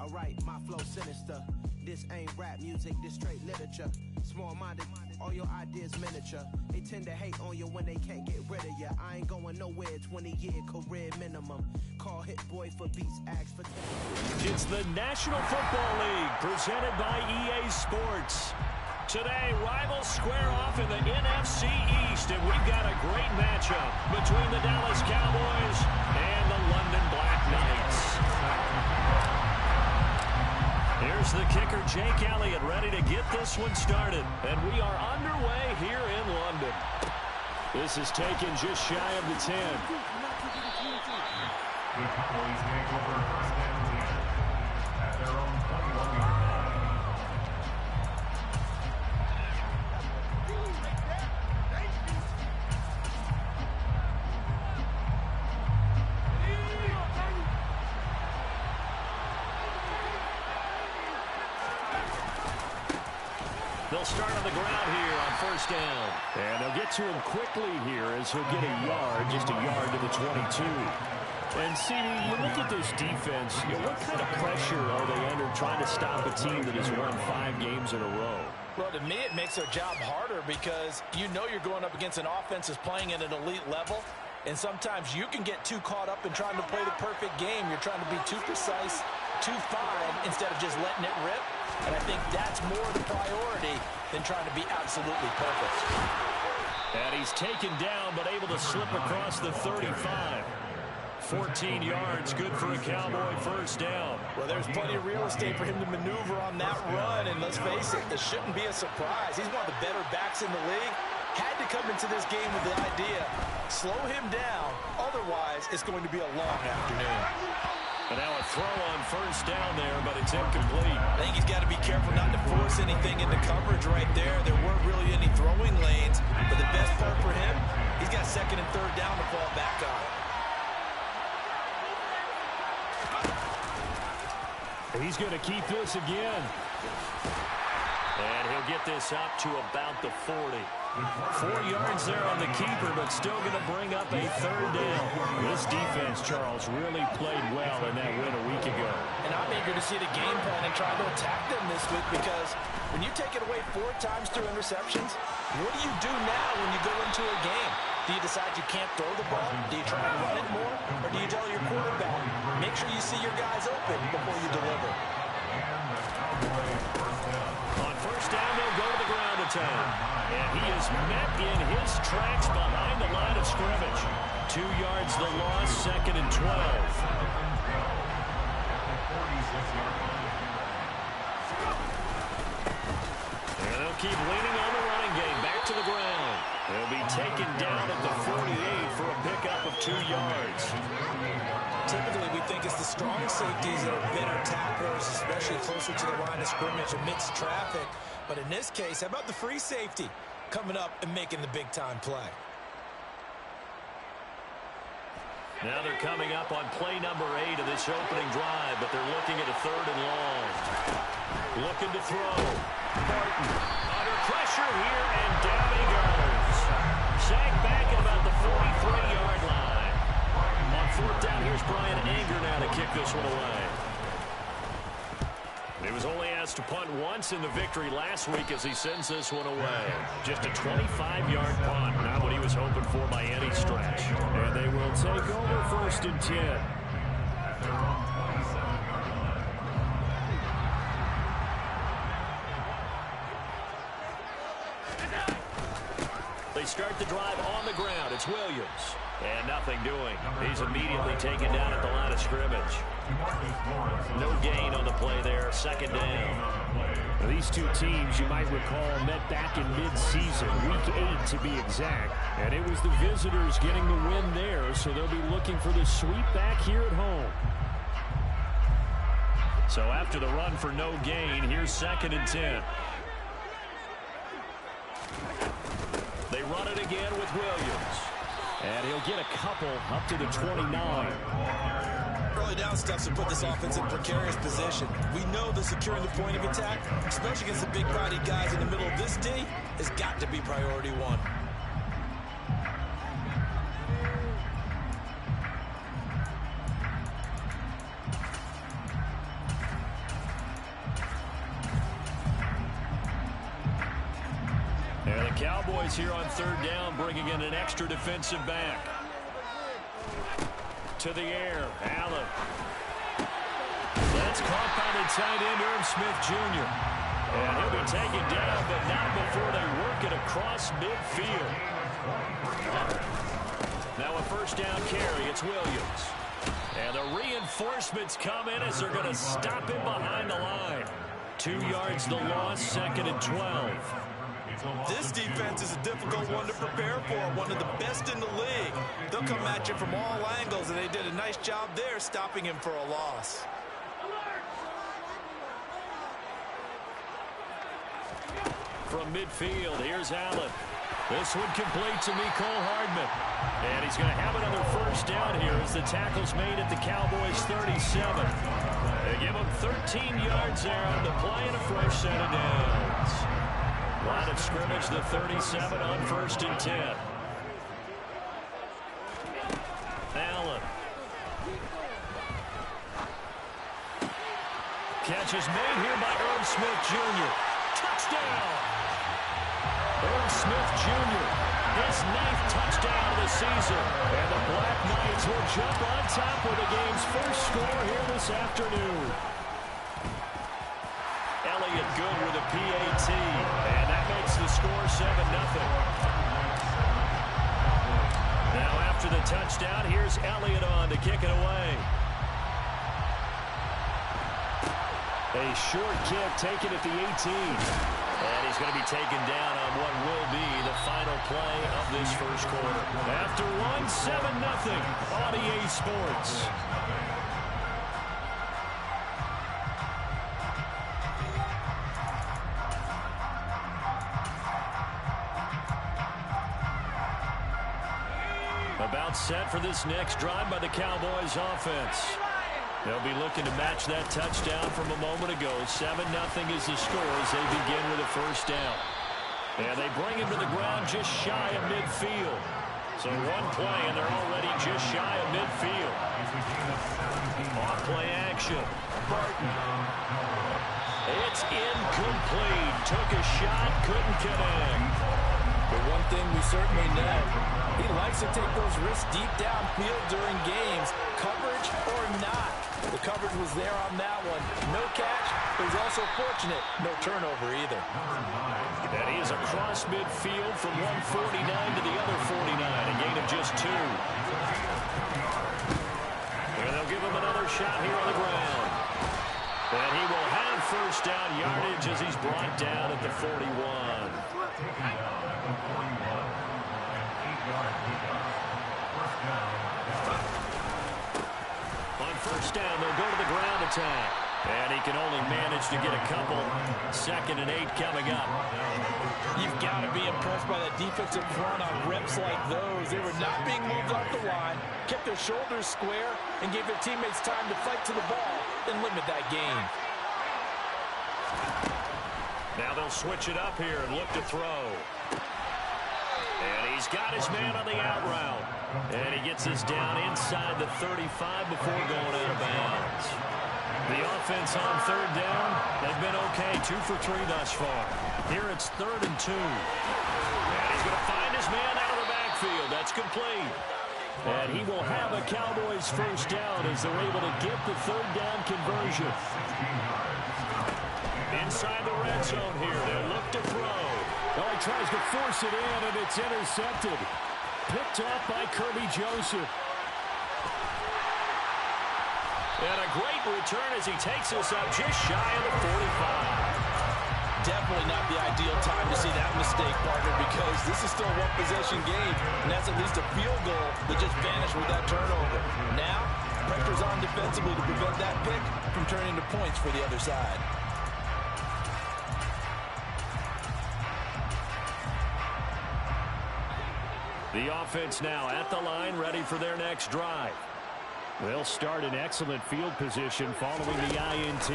Alright, my flow sinister. This ain't rap music, this straight literature. Small-minded, all your ideas miniature. They tend to hate on you when they can't get rid of you. I ain't going nowhere, 20-year career minimum. Call Hit Boy for beats, ask for... It's the National Football League, presented by EA Sports. Today, rivals square off in the NFC East, and we've got a great matchup between the Dallas Cowboys and the London Black Knights. Here's the kicker, Jake Elliott, ready to get this one started. And we are underway here in London. This is taken just shy of the 10. The Cowboys take over first and 10 at their own 21-yard line. They'll start on the ground here on first down. And they'll get to him quickly here as he'll get a yard, just a yard to the 22. And, CD, you look at this defense, what kind of pressure are they under trying to stop a team that has won 5 games in a row? Well, to me, it makes their job harder because you know you're going up against an offense that's playing at an elite level. And sometimes you can get too caught up in trying to play the perfect game. You're trying to be too precise, too fine, instead of just letting it rip. And I think that's more the priority than trying to be absolutely perfect. And he's taken down, but able to slip across the 35. 14 yards, good for a Cowboy first down. Well, there's plenty of real estate for him to maneuver on that run. And let's face it, it shouldn't be a surprise. He's one of the better backs in the league. Had to come into this game with the idea, slow him down. Otherwise, it's going to be a long afternoon. And now a throw on first down there, but it's incomplete. I think he's got to be careful not to force anything into coverage right there. There weren't really any throwing lanes. But the best part for him, he's got second and third down to fall back on. He's going to keep this again. And he'll get this up to about the 40. 4 yards there on the keeper, but still going to bring up a third down. This defense, Charles, really played well in that win a week ago. And I'm eager to see the game plan and try to attack them this week because when you take it away 4 times through interceptions, what do you do now when you go into a game? Do you decide you can't throw the ball? Do you try and run it more? Or do you tell your quarterback, make sure you see your guys open before you deliver? On first down, they'll go to the ground attack. And he is met in his tracks behind the line of scrimmage. 2 yards the loss, second and 12. And they'll keep leaning on the running game. Back to the ground. They'll be taken down at the 48 for a pickup of 2 yards. Typically, we think it's the strong safeties that are better tacklers, especially closer to the line of scrimmage amidst traffic. But in this case, how about the free safety coming up and making the big-time play? Now they're coming up on play number 8 of this opening drive, but they're looking at a third and long. Looking to throw. Martin under pressure here, and down he goes. Sacked back at about the 43-yard line. On fourth down, here's Brian Anger now to kick this one away. He was only asked to punt once in the victory last week as he sends this one away. Just a 25-yard punt, not what he was hoping for by any stretch. And they will take over first and 10. They start the drive on the ground. It's Williams. And nothing doing. He's immediately taken down at the line of scrimmage. No gain on the play there. Second down. Now, these two teams, you might recall, met back in mid-season, week 8 to be exact. And it was the visitors getting the win there, so they'll be looking for the sweep back here at home. So after the run for no gain, here's second and 10. They run it again with Williams. And he'll get a couple up to the 29. Early down stuffs will put this offense in precarious position. We know that securing the point of attack, especially against the big-bodied guys in the middle of this D, has got to be priority 1. And the Cowboys here on third down bringing in an extra defensive back. To the air, Allen. That's caught by the tight end, Irv Smith Jr. And he'll be taken down, but not before they work it across midfield. Now a first down carry, it's Williams. And the reinforcements come in as they're going to stop him behind the line. 2 yards the loss, 2nd and 12. This defense is a difficult one to prepare for, one of the best in the league. They'll come at you from all angles, and they did a nice job there stopping him for a loss. From midfield, here's Allen. This one complete to Mecole Hardman. And he's going to have another first down here as the tackle's made at the Cowboys' 37. They give him 13 yards there on the play and a fresh set of downs. Line of scrimmage, the 37 on 1st and 10. Allen. Catch is made here by Irv Smith Jr. Touchdown! Irv Smith Jr., his 9th touchdown of the season. And the Black Knights will jump on top with the game's first score here this afternoon. Elliott good with a PAT, and that makes the score 7-0. Now after the touchdown, here's Elliott on to kick it away. A short kick taken at the 18. And he's going to be taken down on what will be the final play of this first quarter. After 7-0 on EA Sports. About set for this next drive by the Cowboys offense. They'll be looking to match that touchdown from a moment ago. 7-0 is the score as they begin with a first down. And they bring him to the ground just shy of midfield. So one play and they're already just shy of midfield. Off play action. Barton. It's incomplete. Took a shot, couldn't connect. But one thing we certainly know, he likes to take those risks deep downfield during games, coverage or not. The coverage was there on that one. No catch, but he's also fortunate. No turnover either. And he is across midfield from 149 to the other 49, a gain of just 2. And they'll give him another shot here on the ground. And he will have first down yardage as he's brought down at the 41. On first down, they'll go to the ground attack. And he can only manage to get a couple. 2nd and 8 coming up. You've got to be impressed by that defensive front on reps like those. They were not being moved off the line, kept their shoulders square, and gave their teammates time to fight to the ball and limit that gain. Now they'll switch it up here and look to throw. And he's got his man on the out route. And he gets us down inside the 35 before going out of bounds. The offense on third down, they've been okay, 2 for 3 thus far. Here it's 3rd and 2. And he's going to find his man out of the backfield. That's complete. And he will have a Cowboys first down as they're able to get the third down conversion. Inside the red zone here, they'll look to throw. Oh, he tries to force it in, and it's intercepted. Picked off by Kirby Joseph. And a great return as he takes us up just shy of the 45. Definitely not the ideal time to see that mistake, partner, because this is still a one-possession game, and that's at least a field goal that just vanished with that turnover. Now, pressure's on defensively to prevent that pick from turning into points for the other side. The offense now at the line, ready for their next drive. They'll start in excellent field position following the INT.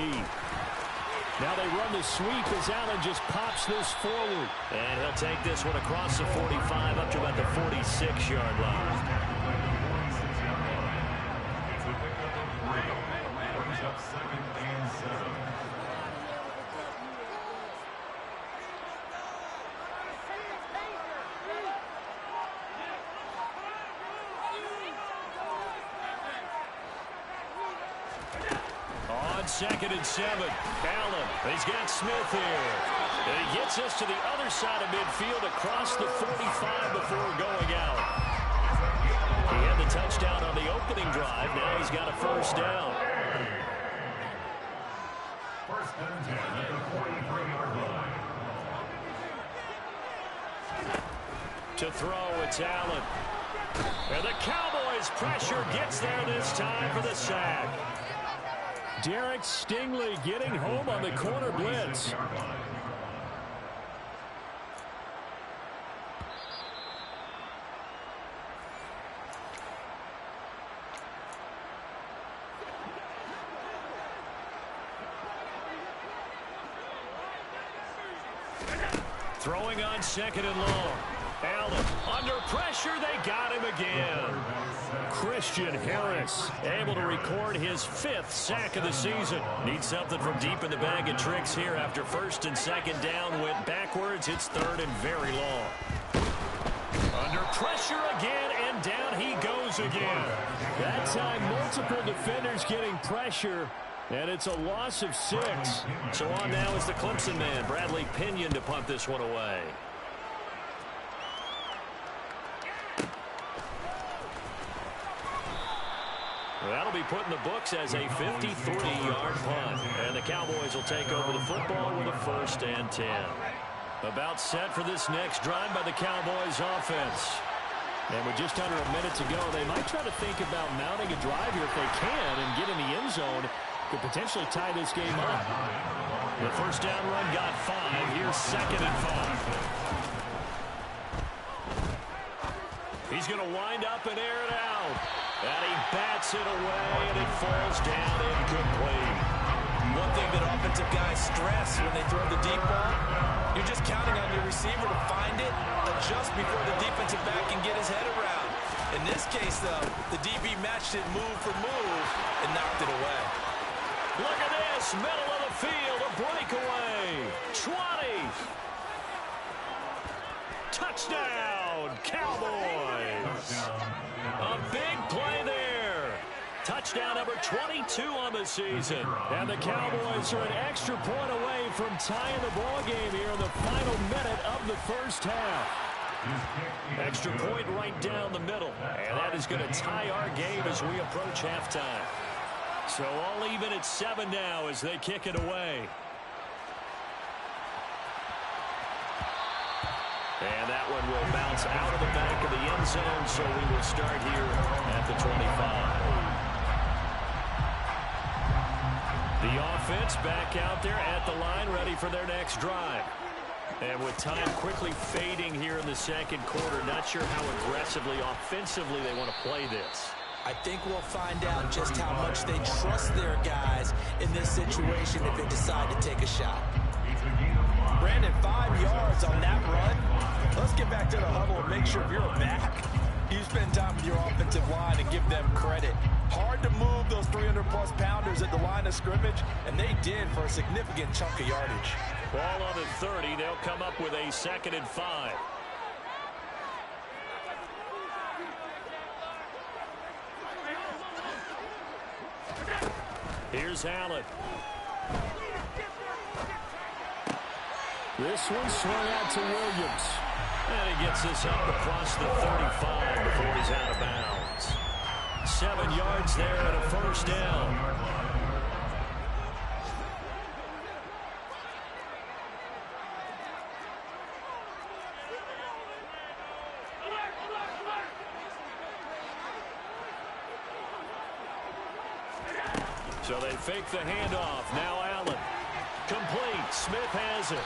Now they run the sweep as Allen just pops this forward. And he'll take this one across the 45 up to about the 46-yard line. 2nd and 7. Allen, he's got Smith here. And he gets us to the other side of midfield across the 45 before going out. He had the touchdown on the opening drive. Now he's got a first down. First and 10 at the 43-yard line. To throw, it's Allen. And the Cowboys' pressure gets there this time for the sack. Derek Stingley getting home on the corner blitz. Throwing on 2nd and long. Allen under pressure. They got him again. Christian Harris able to record his 5th sack of the season. Needs something from deep in the bag of tricks here after 1st and 2nd down. Went backwards. It's 3rd and very long. Under pressure again, and down he goes again. That time, multiple defenders getting pressure, and it's a loss of 6. So on now is the Clemson man, Bradley Pinion, to punt this one away. That'll be put in the books as a 53-yard punt. And the Cowboys will take over the football with a 1st and 10. About set for this next drive by the Cowboys offense. And with just under a minute to go, they might try to think about mounting a drive here if they can and get in the end zone to potentially tie this game up. The first down run got 5. Here's 2nd and 5. He's going to wind up and air it out. And he bats it away, and it falls down incomplete. One thing that offensive guys stress when they throw the deep ball, you're just counting on your receiver to find it, adjust before the defensive back can get his head around. In this case, though, the DB matched it move for move and knocked it away. Look at this, middle of the field, a breakaway. 20. Touchdown, Cowboys. A big play there. Touchdown number 22 on the season. And the Cowboys are an extra point away from tying the ball game here in the final minute of the first half. Extra point right down the middle. And that is going to tie our game as we approach halftime. So all even at 7 now as they kick it away. And that one will bounce out of the back of the end zone, so we will start here at the 25. The offense back out there at the line, ready for their next drive. And with time quickly fading here in the second quarter, not sure how aggressively, offensively they want to play this. I think we'll find out just how much they trust their guys in this situation if they decide to take a shot. Brandon, 5 yards on that run. Let's get back to the huddle and make sure if you're a back, you spend time with your offensive line and give them credit. Hard to move those 300-plus pounders at the line of scrimmage, and they did for a significant chunk of yardage. Ball on the 30. They'll come up with a 2nd and 5. Here's Allen. This one swung out to Williams. And he gets this up across the 35 before he's out of bounds. 7 yards there and a first down. So they fake the handoff. Now Allen. Complete. Smith has it.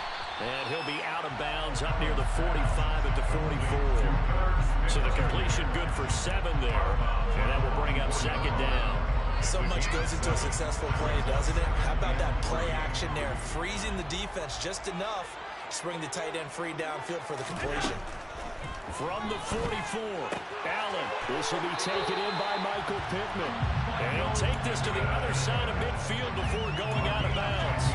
And he'll be out of bounds up near the 45 at the 44. So the completion good for 7 there. And that will bring up 2nd down. So much goes into a successful play, doesn't it? How about that play action there? Freezing the defense just enough to bring the tight end free downfield for the completion. From the 44, Allen. This will be taken in by Michael Pittman. And he'll take this to the other side of midfield before going out of bounds.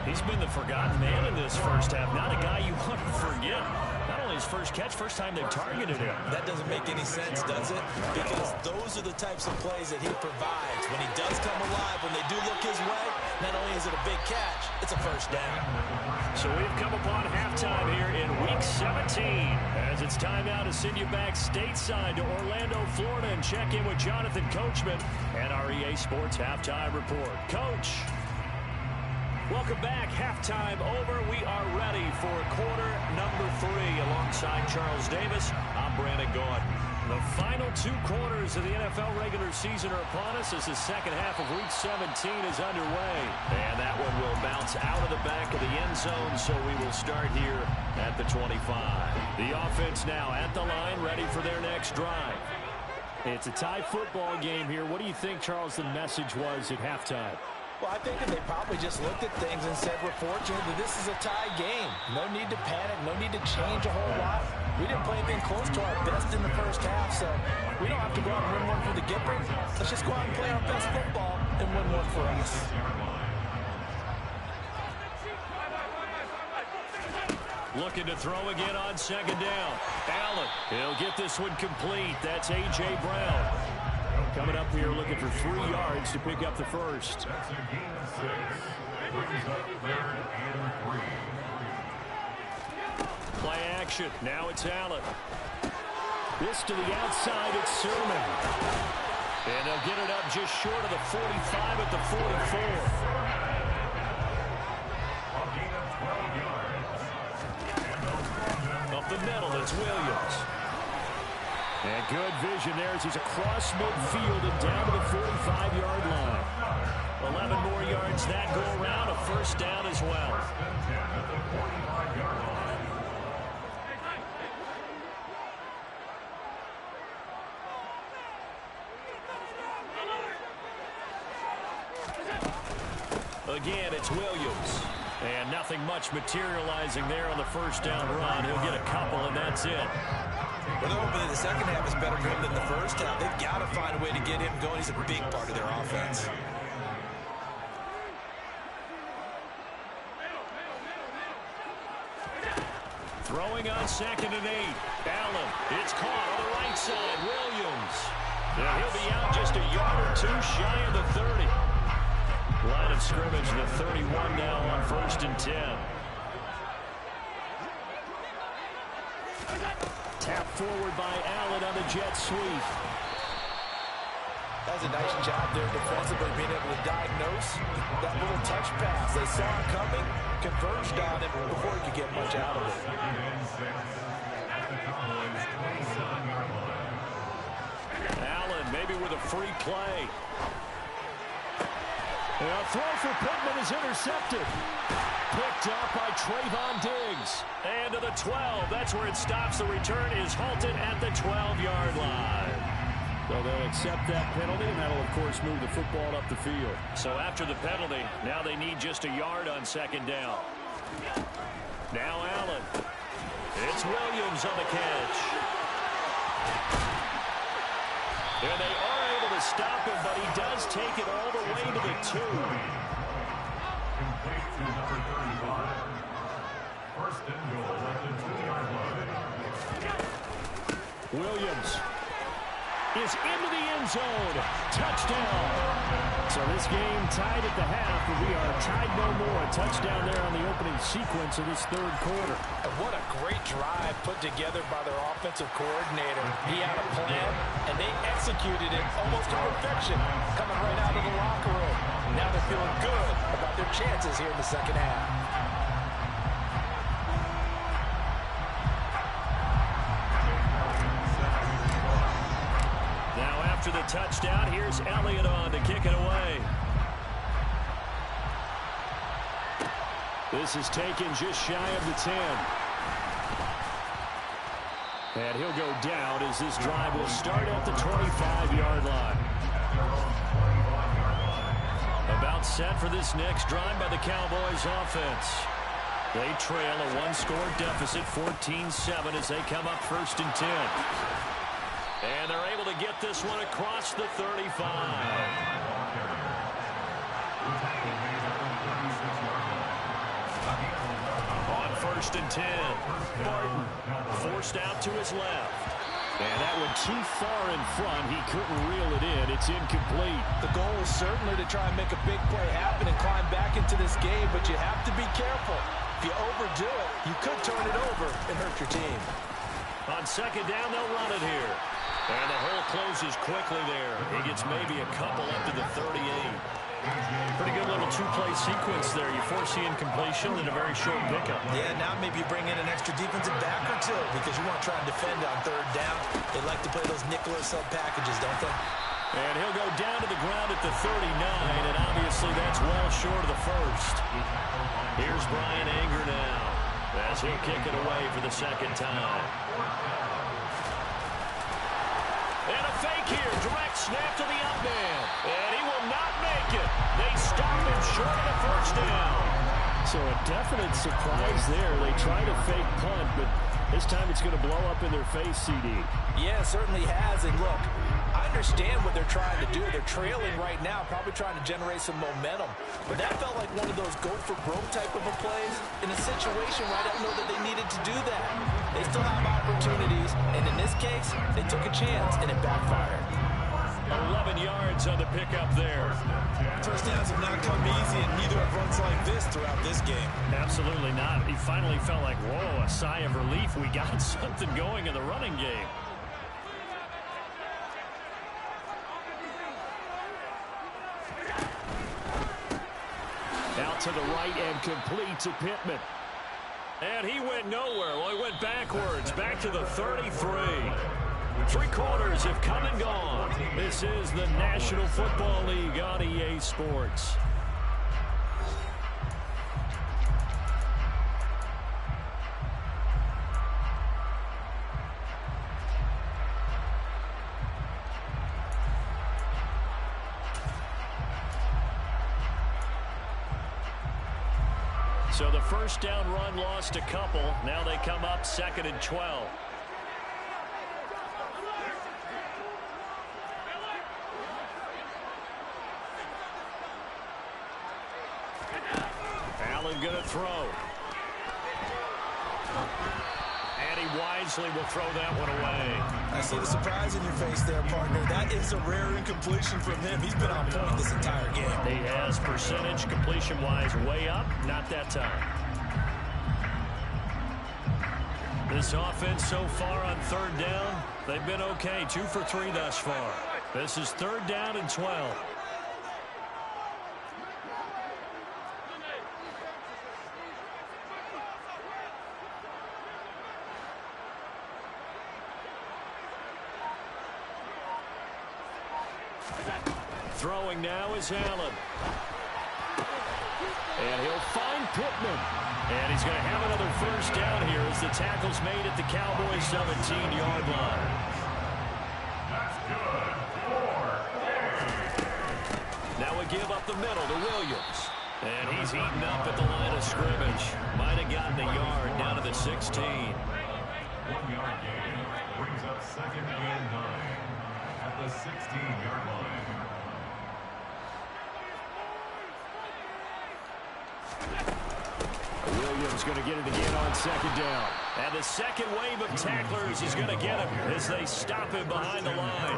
He's been the forgotten man in this first half. Not a guy you want to forget. Not only on his first catch, first time they've targeted him. That doesn't make any sense, does it? Because those are the types of plays that he provides. When he does come alive, when they do look his way, not only is it a big catch, it's a first down. So we've come upon halftime here in Week 17. As it's time now to send you back stateside to Orlando, Florida, and check in with Jonathan Coachman and our EA Sports Halftime Report. Coach. Welcome back. Halftime over. We are ready for quarter number 3. Alongside Charles Davis, I'm Brandon Gaudin. The final 2 quarters of the NFL regular season are upon us as the second half of Week 17 is underway. And that one will bounce out of the back of the end zone, so we will start here at the 25. The offense now at the line, ready for their next drive. It's a tie football game here. What do you think, Charles, the message was at halftime? Well, I think that they probably just looked at things and said, we're fortunate that this is a tie game. No need to panic, no need to change a whole lot. We didn't play anything close to our best in the first half, so we don't have to go out and win one for the Gipper. Let's just go out and play our best football and win one for us. Looking to throw again on second down. Allen, he'll get this one complete. That's A.J. Brown. Coming up here looking for 3 yards to pick up the first. That's a gain of 6. Brings up 3rd and 3. Play action. Now it's Allen. This to the outside. It's Sermon. And they'll get it up just short of the 45 at the 44. A gain of 12 yards. Up the middle, it's Williams. And good vision there as he's across midfield and down to the 45-yard line. 11 more yards that go around, a first down as well. Again, it's Williams. And nothing much materializing there on the first down run. He'll get a couple, and that's it. Well, they're hoping that the second half is better for him than the first half. They've got to find a way to get him going. He's a big part of their offense. Throwing on 2nd and 8. Allen, it's caught on the right side. Williams. And he'll be out just a yard or 2 shy of the 30. Line of scrimmage, the 31 now on 1st and 10. Tap forward by Allen on the jet sweep. That's a nice job there defensively, being able to diagnose that little touch pass. They saw it coming, converged on it before he could get much out of it. Allen maybe with a free play. And a throw for Pittman is intercepted. Picked up by Trayvon Diggs. And to the 12. That's where it stops. The return is halted at the 12-yard line. So they'll accept that penalty, and that'll, of course, move the football up the field. So after the penalty, now they need just a yard on second down. Now Allen. It's Williams on the catch. And they are able to stop him, but he does take it all the way to the 2. Complete to number 35. First and goal at the 2-yard line. Williams is into the end zone. Touchdown. So this game tied at the half, but we are tied no more. A touchdown there on the opening sequence of this 3rd quarter. And what a great drive put together by their offensive coordinator. He had a plan, and they executed it almost to perfection, coming right out of the locker room. Now they're feeling good about their chances here in the second half. After the touchdown, here's Elliott on to kick it away. This is taken just shy of the 10. And he'll go down as this drive will start at the 25-yard line. About set for this next drive by the Cowboys offense. They trail a 1-score deficit, 14-7, as they come up 1st and 10. And they're able to get this one across the 35. On 1st and 10. Barton forced out to his left. And that one too far in front. He couldn't reel it in. It's incomplete. The goal is certainly to try and make a big play happen and climb back into this game, but you have to be careful. If you overdo it, you could turn it over and hurt your team. On 2nd down, they'll run it here. And the hole closes quickly there. He gets maybe a couple up to the 38. Pretty good little two-play sequence there. You foresee incompletion and a very short pickup. Yeah, now maybe you bring in an extra defensive back or two because you want to try and defend on 3rd down. They like to play those nickel or sub packages, don't they? And he'll go down to the ground at the 39, and obviously that's well short of the 1st. Here's Brian Anger now as he'll kick it away for the 2nd time. And a fake here. Direct snap to the up man. And he will not make it. They stop him short of the 1st down. So a definite surprise there. They try to fake punt, but this time it's going to blow up in their face, CD. Yeah, it certainly has. And look, I understand what they're trying to do. They're trailing right now, probably trying to generate some momentum. But that felt like one of those go-for-broke type of a plays in a situation where I don't know that they needed to do that. They still have opportunities, and in this case, they took a chance, and it backfired. 11 yards on the pickup there. First downs have not come easy, and neither have runs like this throughout this game. Absolutely not. He finally felt like, whoa, a sigh of relief. We got something going in the running game. Out to the right and complete to Pittman. And he went nowhere. Well, he went backwards, back to the 33. 3 quarters have come and gone. This is the National Football League on EA Sports. So the 1st down run lost a couple. Now they come up 2nd and 12. Allen going to throw. And he wisely will throw that one away. I see the surprise in your face there, partner. That is a rare incompletion from him. He's been on point this entire game. He has percentage completion-wise way up. Not that time. This offense so far on 3rd down, they've been okay. 2 for 3 thus far. This is 3rd down and 12. Throwing now is Allen. And he'll find Pittman. And he's going to have another 1st down here as the tackle's made at the Cowboys' 17-yard line. That's good. Now we give up the middle to Williams. And he's eaten up at the line of scrimmage. Might have gotten a yard down to the 16. 1-yard gain brings up 2nd and 9 at the 16-yard line. Williams going to get it again on 2nd down. And the second wave of tacklers is going to get him as they stop him behind the line.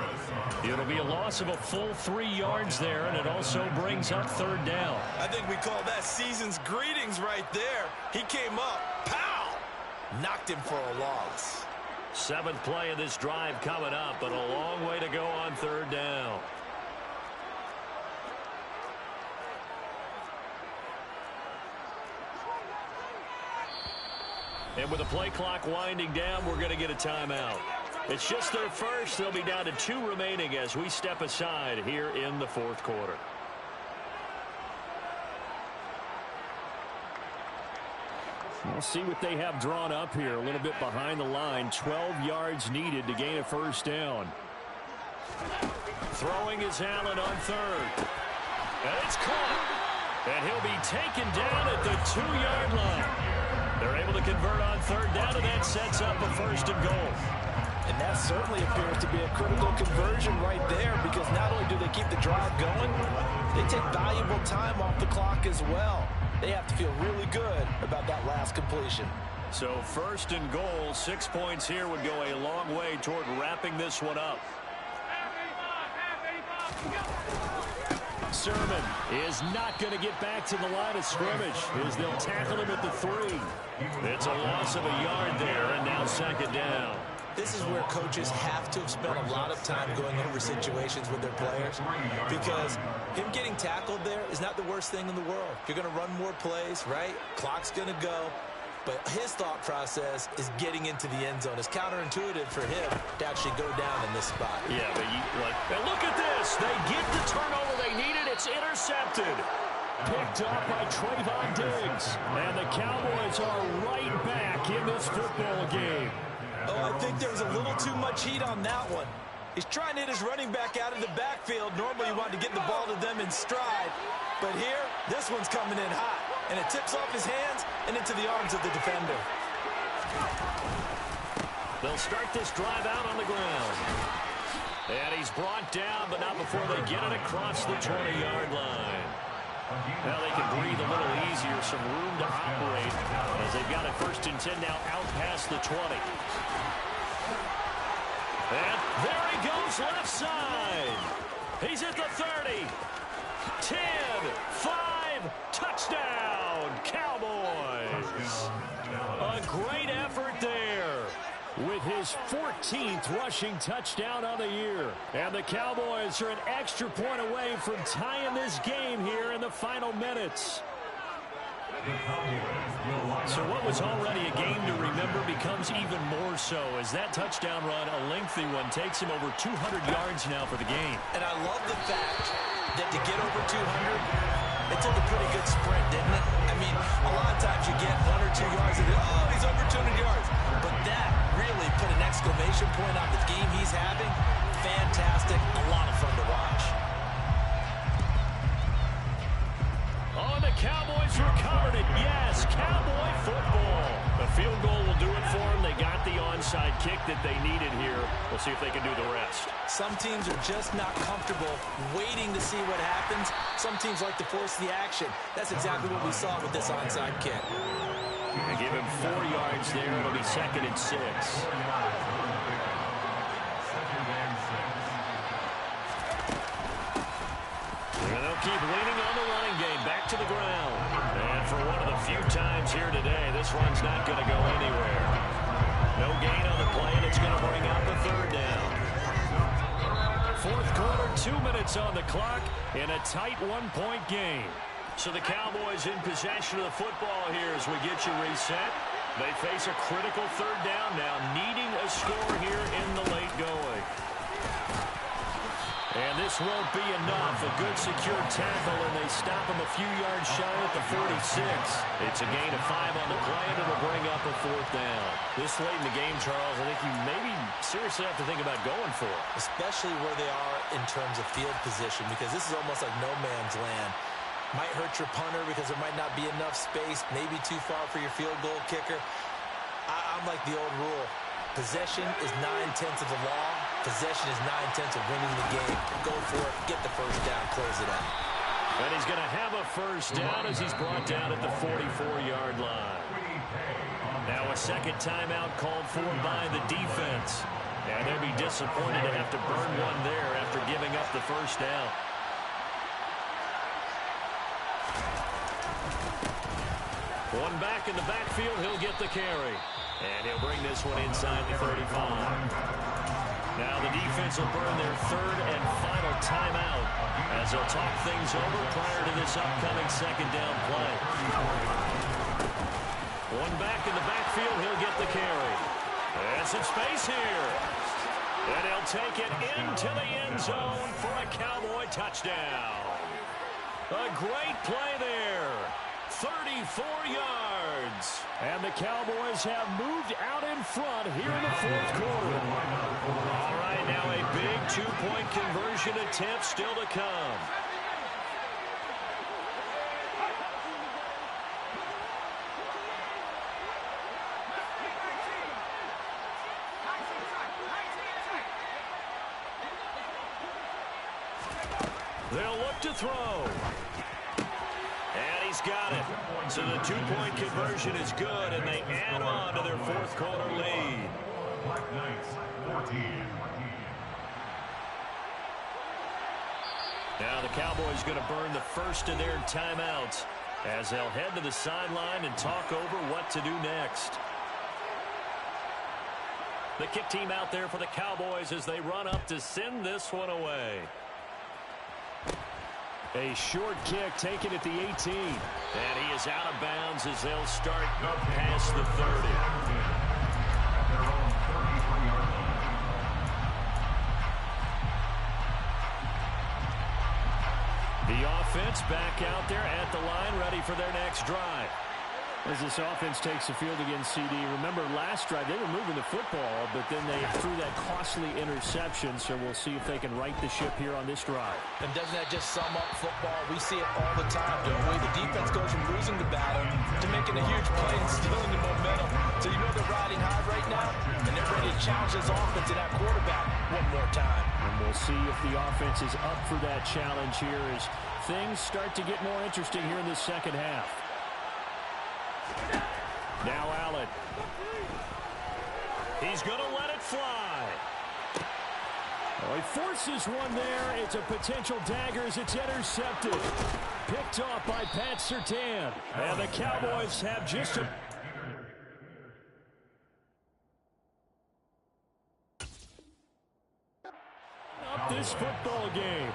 It'll be a loss of a full 3 yards there, and it also brings up 3rd down. I think we call that season's greetings right there. He came up, pow! Knocked him for a loss. 7th play of this drive coming up, but a long way to go on 3rd down. And with the play clock winding down, we're going to get a timeout. It's just their first. They'll be down to 2 remaining as we step aside here in the 4th quarter. We'll see what they have drawn up here. A little bit behind the line. 12 yards needed to gain a 1st down. Throwing is Allen on 3rd. And it's caught. And he'll be taken down at the 2-yard line. They're able to convert on 3rd down, and that sets up a 1st and goal. And that certainly appears to be a critical conversion right there, because not only do they keep the drive going, they take valuable time off the clock as well. They have to feel really good about that last completion. So first and goal, 6 points here would go a long way toward wrapping this one up. Sermon is not going to get back to the line of scrimmage as they'll tackle him at the 3. It's a loss of a yard there, and now second down. This is where coaches have to have spent a lot of time going over situations with their players, because him getting tackled there is not the worst thing in the world. You're going to run more plays, right? Clock's going to go. But his thought process is getting into the end zone. It's counterintuitive for him to actually go down in this spot. Yeah, but and look at this. They get the turnover they needed. It's intercepted. Picked up by Trayvon Diggs. And the Cowboys are right back in this football game. Oh, I think there was a little too much heat on that one. He's trying to hit his running back out of the backfield. Normally you want to get the ball to them in stride. But here, this one's coming in hot. And it tips off his hands and into the arms of the defender. They'll start this drive out on the ground. And he's brought down, but not before they get it across the 20-yard line. Now they can breathe a little easier, some room to operate as they've got it 1st and 10 now out past the 20. And there he goes left side. He's at the 30. 10, 5, touchdown, Cowboys. A great effort there with his 14th rushing touchdown on the year. And the Cowboys are an extra point away from tying this game here in the final minutes. So what was already a game to remember becomes even more so as that touchdown run, a lengthy one, takes him over 200 yards now for the game. And I love the fact that to get over 200, it took a pretty good sprint, didn't it? I mean, a lot of times you get 1 or 2 yards and oh, he's over 200 yards. But that really put an exclamation point on the game he's having. Fantastic. A lot of fun to watch. Oh, the Cowboys recovered it. Yes, Cowboy football. The field goal will do it for them. They got the onside kick that they needed here. We'll see if they can do the rest. Some teams are just not comfortable waiting to see what happens. Some teams like to force the action. That's exactly what we saw with this onside kick. They give him 4 yards there. It'll be 2nd and 6. And they'll keep leaning on the running game. Back to the ground. And for one of the few times here today, this run's not going to go anywhere. No gain on the play, and it's going to bring out the 3rd down. 4th quarter, 2 minutes on the clock in a tight 1-point game. So the Cowboys in possession of the football here as we get you reset. They face a critical 3rd down now, needing a score here in the late going. And this won't be enough. A good secure tackle, and they stop him a few yards shy at the 46. It's a gain of 5 on the play, and it'll bring up a 4th down. This late in the game, Charles, I think you maybe seriously have to think about going for it. Especially where they are in terms of field position, because this is almost like no man's land. Might hurt your punter because there might not be enough space, maybe too far for your field goal kicker. I'm like the old rule. Possession is 9/10 of the law. Possession is 9/10 of winning the game. Go for it. Get the 1st down. Close it out. And he's going to have a 1st down as he's brought down at the 44-yard line. Now a 2nd timeout called for by the defense. And they'll be disappointed to have to burn one there after giving up the 1st down. One back in the backfield, he'll get the carry. And he'll bring this one inside the 35. Now the defense will burn their 3rd and final timeout as they'll talk things over prior to this upcoming 2nd down play. One back in the backfield, he'll get the carry. And some space here. And he'll take it into the end zone for a Cowboy touchdown. A great play there. 34 yards. And the Cowboys have moved out in front here in the 4th quarter. All right, now a big 2-point conversion attempt still to come. They'll look to throw. And he's got it. So the two-point conversion is good, and they add on to their fourth quarter lead. Black Knights, 14. Now the Cowboys going to burn the first of their timeouts as they'll head to the sideline and talk over what to do next. The kick team out there for the Cowboys as they run up to send this one away. A short kick taken at the 18. And he is out of bounds as they'll start past the 30. At their own 33-yard line. The offense back out there at the line, ready for their next drive. As this offense takes the field against CD, remember last drive they were moving the football, but then they threw that costly interception, so we'll see if they can right the ship here on this drive. And doesn't that just sum up football? We see it all the time, don't we? The defense goes from losing the battle to making a huge play and stealing the momentum. So you know they're riding high right now, and they're ready to challenge this offense and that quarterback one more time. And we'll see if the offense is up for that challenge here as things start to get more interesting here in the second half. Now Allen. He's going to let it fly. Oh, he forces one there. It's a potential dagger as it's intercepted. Picked off by Pat Surtain. And the Cowboys have just a... this football game.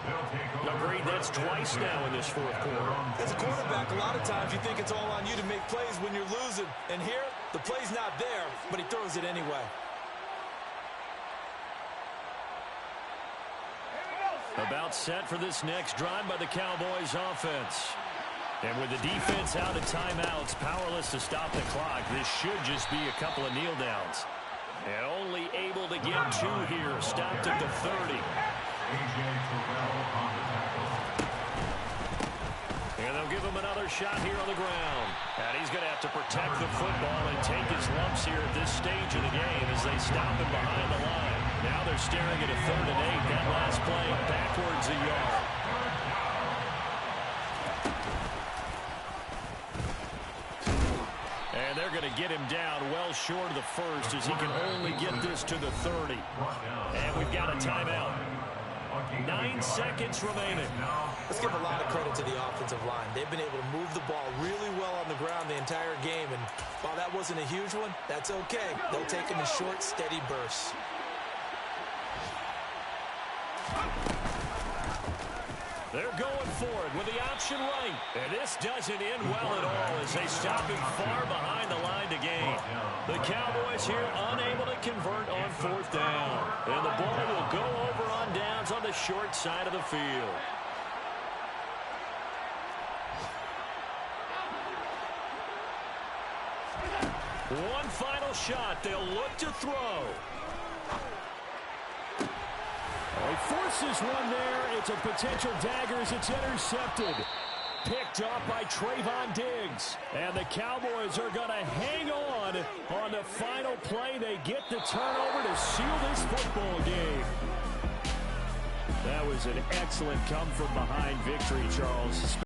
Agreed, that's twice now in this fourth quarter. As a quarterback, a lot of times you think it's all on you to make plays when you're losing. And here, the play's not there, but he throws it anyway. About set for this next drive by the Cowboys offense. And with the defense out of timeouts, powerless to stop the clock, this should just be a couple of kneel downs. And only able to get two here. Stopped at the 30. And they'll give him another shot here on the ground. And he's going to have to protect the football and take his lumps here at this stage of the game as they stop him behind the line. Now they're staring at a 3rd and 8. That last play backwards a yard. And they're going to get him down well short of the first as he can only get this to the 30. And we've got a timeout. 9 seconds remaining. Let's give a lot of credit to the offensive line. They've been able to move the ball really well on the ground the entire game. And while that wasn't a huge one, that's okay. They'll take them in short, steady bursts. They're going for it with the option right. And this doesn't end well at all as they stop him far behind the line to gain. The Cowboys here unable to convert on 4th down. And the ball will go over on downs on the short side of the field. One final shot. They'll look to throw. He forces one there. It's a potential dagger as it's intercepted. Picked off by Trayvon Diggs. And the Cowboys are going to hang on the final play. They get the turnover to seal this football game. That was an excellent come-from-behind victory, Charles.